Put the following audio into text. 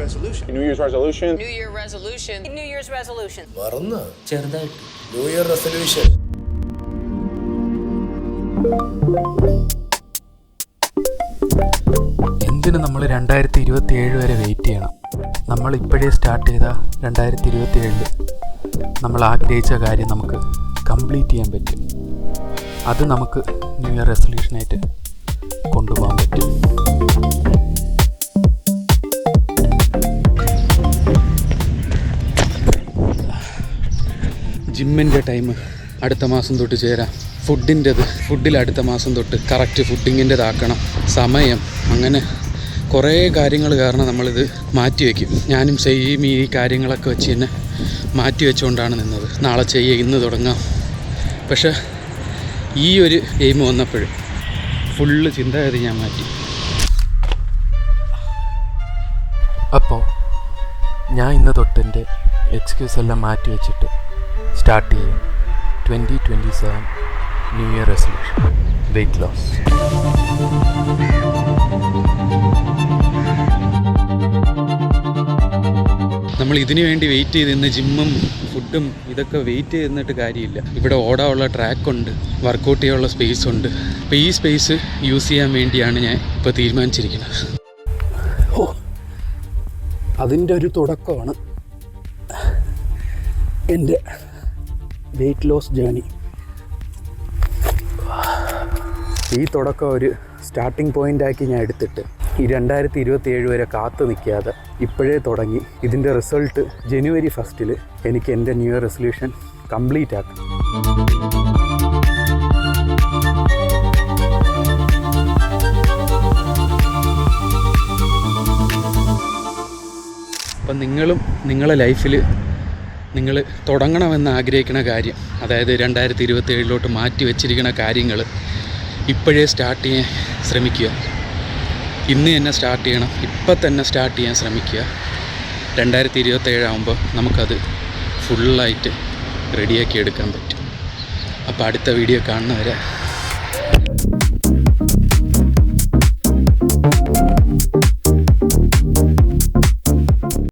resolution. New Year's resolution. New Year resolution. New Year's resolution. മറന്ന് ചെറുതായിട്ട് new year resolution. എന്തിനു നമ്മൾ 2027 വരെ വെയിറ്റ് ചെയ്യണം? നമ്മൾ ഇപ്പോഴേ സ്റ്റാർട്ട് ചെയ്ത 2027 നമ്മൾ ആഗ്രഹിച്ച കാര്യം നമുക്ക് കംപ്ലീറ്റ് ചെയ്യാൻ പറ്റും. അത് നമുക്ക് ന്യൂ ഇയർ റെസൊല്യൂഷനായിട്ട് കൊണ്ടുപോകാൻ പറ്റും. ജിമ്മിൻ്റെ ടൈം അടുത്ത മാസം തൊട്ട് ചേരാം. ഫുഡിൽ അടുത്ത മാസം തൊട്ട് കറക്റ്റ് ഫുഡിങ്ങിൻ്റെതാക്കണം. സമയം അങ്ങനെ കുറേ കാര്യങ്ങൾ കാരണം നമ്മളിത് മാറ്റിവെക്കും. ഞാനും സെയിം ഈ കാര്യങ്ങളൊക്കെ വെച്ച് തന്നെ മാറ്റി വെച്ചുകൊണ്ടാണ് നിന്നത്. നാളെ ഇന്ന് തുടങ്ങാം. പക്ഷേ ഈ ഒരു എയിം വന്നപ്പോൾ ഫുള്ള് ചിന്താഗതി ഞാൻ മാറ്റി. അപ്പോൾ ഞാൻ ഇന്ന് തൊട്ടെൻ്റെ എക്സ്ക്യൂസ് എല്ലാം മാറ്റി വെച്ചിട്ട് സ്റ്റാർട്ട് ചെയ്യും 2027 new year resolution weight loss. നമ്മൾ ഇതിനു വേണ്ടി വെയിറ്റ് ചെയ്ത് ഇന്ന് ജിമ്മും ഫുഡും ഇതൊക്കെ വെയിറ്റ് ചെയ്തിട്ട് കാര്യമില്ല. ഇവിടെ ഓടാനുള്ള ട്രാക്കുണ്ട്, വർക്കൗട്ട് ചെയ്യാനുള്ള സ്പേസ് ഉണ്ട്. അപ്പോൾ ഈ സ്പേസ് യൂസ് ചെയ്യാൻ വേണ്ടിയാണ് ഞാൻ ഇപ്പോൾ തീരുമാനിച്ചിരിക്കുന്നത്. അതിൻ്റെ ഒരു തുടക്കമാണ് എൻ്റെ വെയ്റ്റ് ലോസ് ജേണി. ഈ തുടക്കം ഒരു സ്റ്റാർട്ടിംഗ് പോയിൻ്റാക്കി ഞാൻ എടുത്തിട്ട് ഈ 2027 വരെ കാത്തു നിൽക്കാതെ ഇപ്പോഴേ തുടങ്ങി ഇതിൻ്റെ റിസൾട്ട് ജനുവരി 1 എനിക്ക് എൻ്റെ ന്യൂ ഇയർ റെസൊല്യൂഷൻ കംപ്ലീറ്റ് ആക്കും. അപ്പം നിങ്ങളും നിങ്ങളുടെ ലൈഫിൽ നിങ്ങൾ തുടങ്ങണമെന്ന് ആഗ്രഹിക്കുന്ന കാര്യം, അതായത് 2027 മാറ്റി വെച്ചിരിക്കുന്ന കാര്യങ്ങൾ ഇപ്പോഴേ സ്റ്റാർട്ട് ചെയ്യാൻ ശ്രമിക്കുക. ഇന്ന് തന്നെ സ്റ്റാർട്ട് ചെയ്യണം. ഇപ്പം തന്നെ സ്റ്റാർട്ട് ചെയ്യാൻ ശ്രമിക്കുക. 2027 ആകുമ്പോൾ നമുക്കത് ഫുള്ളായിട്ട് റെഡിയാക്കി എടുക്കാൻ പറ്റും. അപ്പോൾ അടുത്ത വീഡിയോ കാണുന്നവരെ